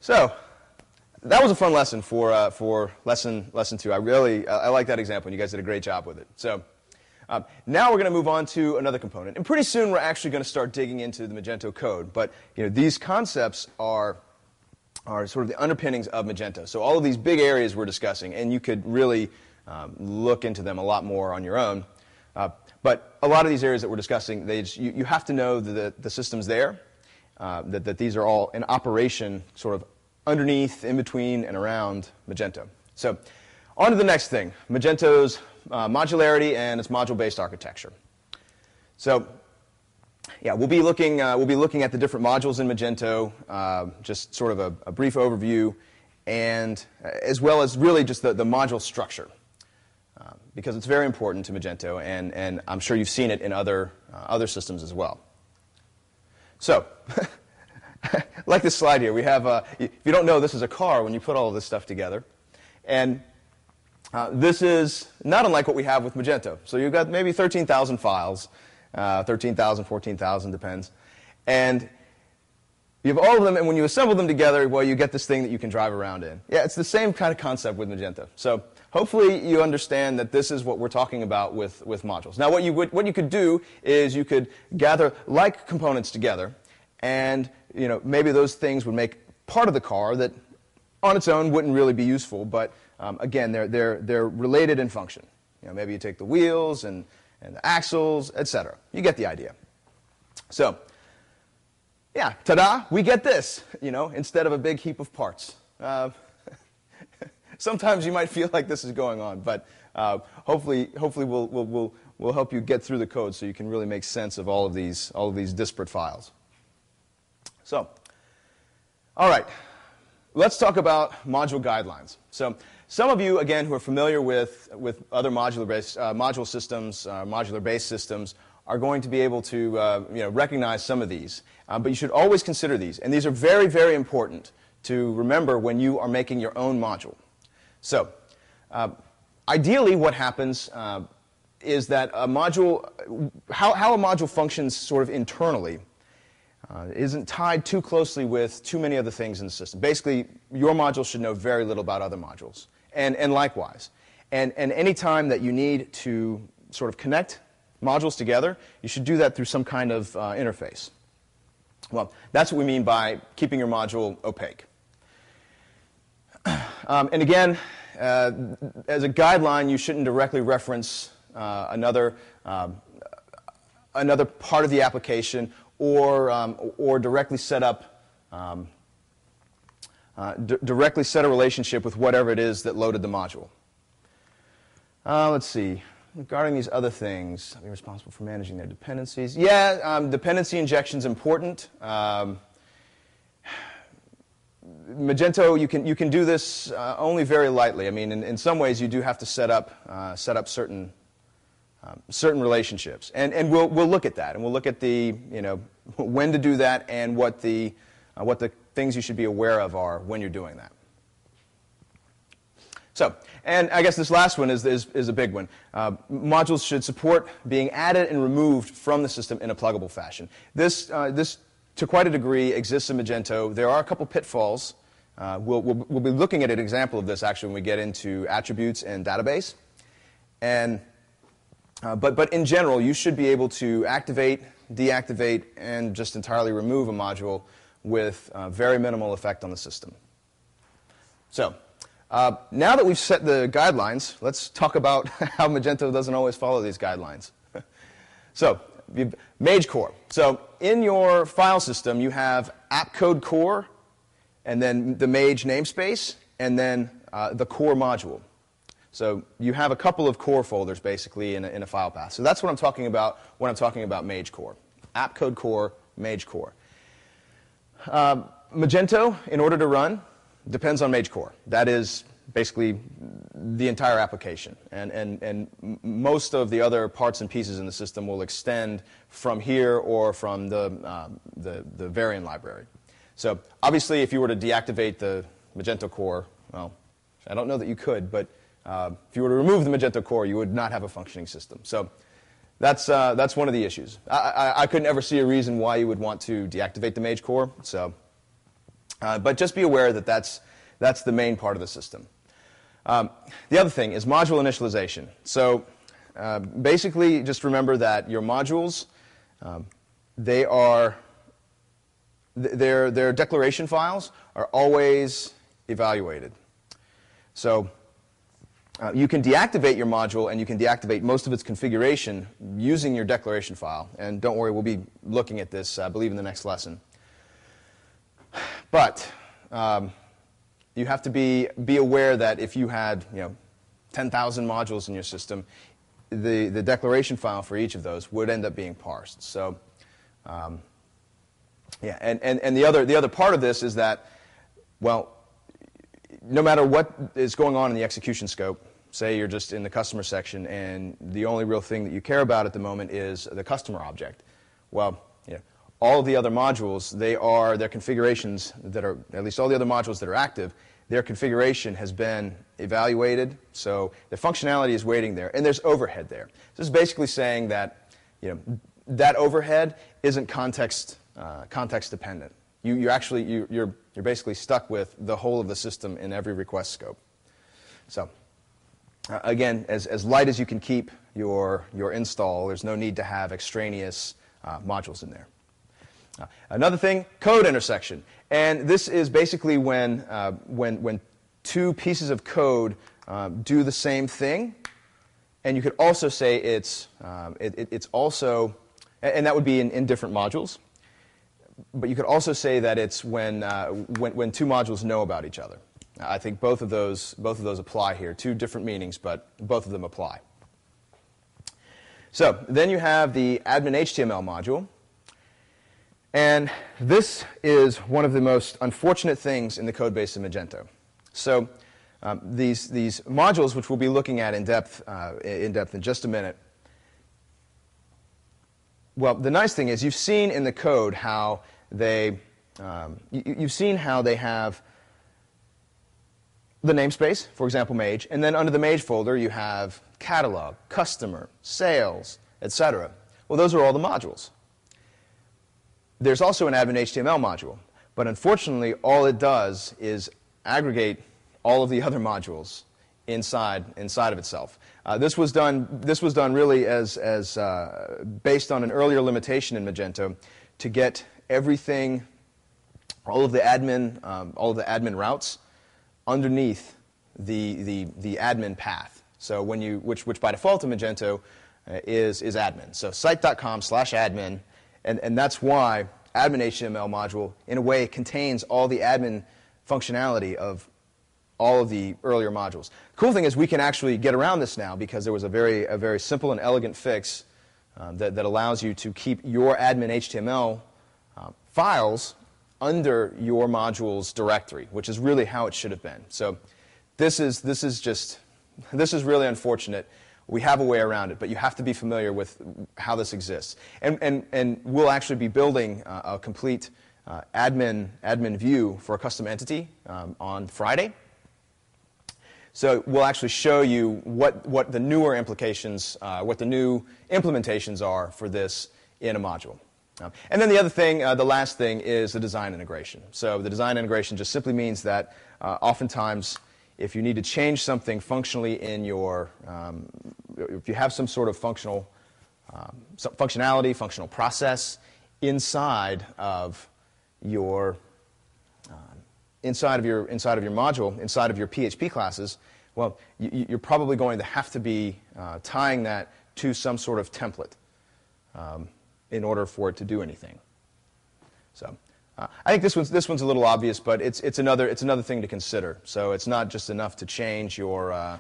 So that was a fun lesson for lesson 2. I like that example, and you guys did a great job with it. So now we're going to move on to another component, and pretty soon we're actually going to start digging into the Magento code. But these concepts are sort of the underpinnings of Magento. So all of these big areas we're discussing, and you could really look into them a lot more on your own. But a lot of these areas that we're discussing, you have to know that the system's there, that these are all in operation sort of underneath, in between, and around Magento. So on to the next thing, Magento's modularity and its module-based architecture. So yeah, we'll be looking at the different modules in Magento, just sort of a brief overview, and as well as really just the module structure, because it's very important to Magento, and I'm sure you've seen it in other systems as well. So, like this slide here, we have, if you don't know, this is a car when you put all of this stuff together. And this is not unlike what we have with Magento. So you've got maybe 13,000 files, 13,000, 14,000, depends. And you have all of them, and when you assemble them together, well, you get this thing that you can drive around in. Yeah, it's the same kind of concept with Magento. So hopefully you understand that this is what we're talking about with modules. Now, what you could do is you could gather like components together, and maybe those things would make part of the car that on its own wouldn't really be useful, but again, they're related in function. Maybe you take the wheels and the axles, etc. You get the idea. So, yeah, ta-da, we get this, instead of a big heap of parts. Sometimes you might feel like this is going on, but hopefully we'll help you get through the code so you can really make sense of all of these disparate files. So, all right, let's talk about module guidelines. So, some of you, again, who are familiar with other module systems, modular-based systems, are going to be able to recognize some of these. But you should always consider these, and these are very, very important to remember when you are making your own module. So, ideally, what happens is that a module, how a module functions sort of internally, isn't tied too closely with too many other things in the system. Basically, your module should know very little about other modules, and likewise. And any time that you need to sort of connect modules together, you should do that through some kind of interface. Well, that's what we mean by keeping your module opaque. And again, as a guideline, you shouldn't directly reference another part of the application, or directly set up directly set a relationship with whatever it is that loaded the module. Let's see. Regarding these other things, I'll be responsible for managing their dependencies. Yeah, dependency injection is important. Magento, you can do this only very lightly. I mean, in some ways, you do have to set up certain relationships, and we'll look at that, and we'll look at the when to do that, and what the things you should be aware of are when you're doing that. So, and I guess this last one is a big one. Modules should support being added and removed from the system in a pluggable fashion. This to quite a degree exists in Magento. There are a couple pitfalls. We'll be looking at an example of this actually when we get into attributes and database, and. But in general, you should be able to activate, deactivate, and just entirely remove a module with very minimal effect on the system. So, now that we've set the guidelines, let's talk about how Magento doesn't always follow these guidelines. So, Mage core. So, in your file system, you have app code core, and then the Mage namespace, and then the core module. So you have a couple of core folders, basically, in a file path. So that's what I'm talking about when I'm talking about Mage core. App code core, Mage core. Magento, in order to run, depends on Mage core. That is basically the entire application. And most of the other parts and pieces in the system will extend from here or from the variant library. So obviously, if you were to deactivate the Magento core, well, I don't know that you could, but if you were to remove the Magento core, you would not have a functioning system. So that's one of the issues. I couldn't ever see a reason why you would want to deactivate the Mage core. So But just be aware that that's the main part of the system. The other thing is module initialization. So basically, just remember that your modules, their declaration files are always evaluated. So you can deactivate your module, and you can deactivate most of its configuration using your declaration file. And don't worry, we'll be looking at this, I believe, in the next lesson. But you have to be aware that if you had 10,000 modules in your system, the declaration file for each of those would end up being parsed. So yeah, and the other part of this is that, well, no matter what is going on in the execution scope, say you're just in the customer section and the only real thing that you care about at the moment is the customer object. Well, all of the other modules, their configurations that are, at least all the other modules that are active, their configuration has been evaluated, so the functionality is waiting there, and there's overhead there. This is basically saying that that overhead isn't context dependent. You're basically stuck with the whole of the system in every request scope. So again, as light as you can keep your install, there's no need to have extraneous modules in there. Another thing, code intersection, and this is basically when two pieces of code do the same thing, and you could also say it's also, and that would be in different modules. But you could also say that it's when two modules know about each other. I think both of those apply here. Two different meanings, but both of them apply. So then you have the admin HTML module. And this is one of the most unfortunate things in the code base of Magento. So these modules, which we'll be looking at in depth in just a minute, well, the nice thing is you've seen in the code how you've seen how they have the namespace, for example, Mage, and then under the Mage folder you have catalog, customer, sales, etc. Well, those are all the modules. There's also an admin HTML module, but unfortunately all it does is aggregate all of the other modules inside of itself. This was done really as based on an earlier limitation in Magento to get everything, all of the admin routes underneath the admin path. So which by default in Magento is admin. So site.com/admin. And that's why admin HTML module, in a way, contains all the admin functionality of all of the earlier modules. The cool thing is we can actually get around this now because there was a very simple and elegant fix that allows you to keep your admin HTML files under your module's directory, which is really how it should have been. So this is really unfortunate. We have a way around it, but you have to be familiar with how this exists. And we'll actually be building a complete admin view for a custom entity on Friday. So we'll actually show you what the newer implications, what the new implementations are for this in a module. And then the other thing, the last thing, is the design integration. So the design integration just simply means that oftentimes if you need to change something functionally in your, if you have some sort of functional functionality, functional process inside of your module, inside of your PHP classes, well, you're probably going to have to be tying that to some sort of template in order for it to do anything. So I think this one's a little obvious, but it's another thing to consider. So it's not just enough to change your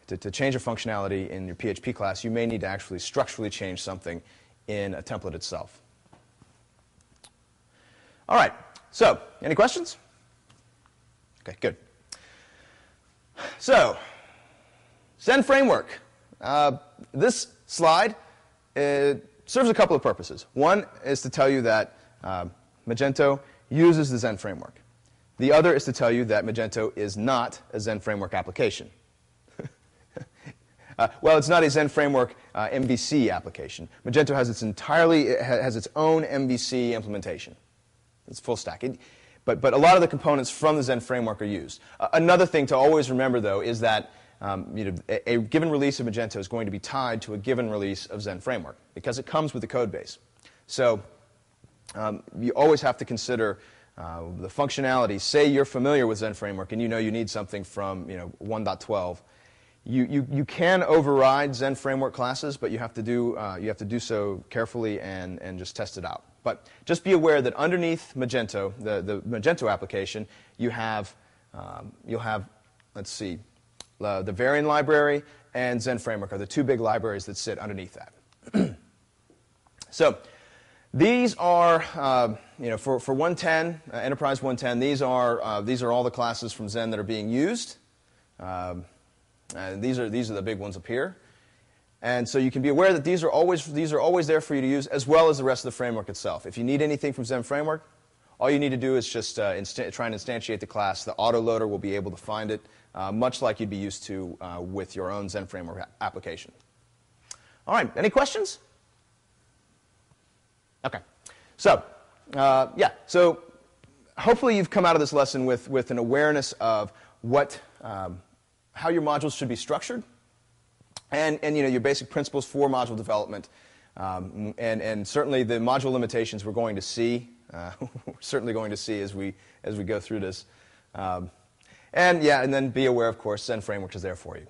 to change your functionality in your PHP class. You may need to actually structurally change something in a template itself. All right. So any questions? Okay, good. So Zen framework. This slide serves a couple of purposes. One is to tell you that Magento uses the Zen framework. The other is to tell you that Magento is not a Zen framework application. Well, it's not a Zen framework MVC application. Magento has its own MVC implementation. It's full stack. but a lot of the components from the Zen framework are used. Another thing to always remember, though, is that a given release of Magento is going to be tied to a given release of Zen framework because it comes with the code base. So you always have to consider the functionality. Say you're familiar with Zen framework and you know you need something from 1.12. You can override Zen framework classes, but you have to do so carefully and just test it out. But just be aware that underneath Magento, the Magento application, you'll have, let's see, the Variant library and Zen framework are the two big libraries that sit underneath that. So these are, for 110, Enterprise 110, these are all the classes from Zen that are being used. And these are the big ones up here. And so you can be aware that these are always there for you to use, as well as the rest of the framework itself. If you need anything from Zen framework, all you need to do is just try and instantiate the class. The autoloader will be able to find it, much like you'd be used to with your own Zen framework application. All right, any questions? Okay, so so hopefully you've come out of this lesson with an awareness of how your modules should be structured, and your basic principles for module development, and certainly the module limitations we're going to see. We're certainly going to see as we go through this, and then be aware, of course, Zen framework is there for you.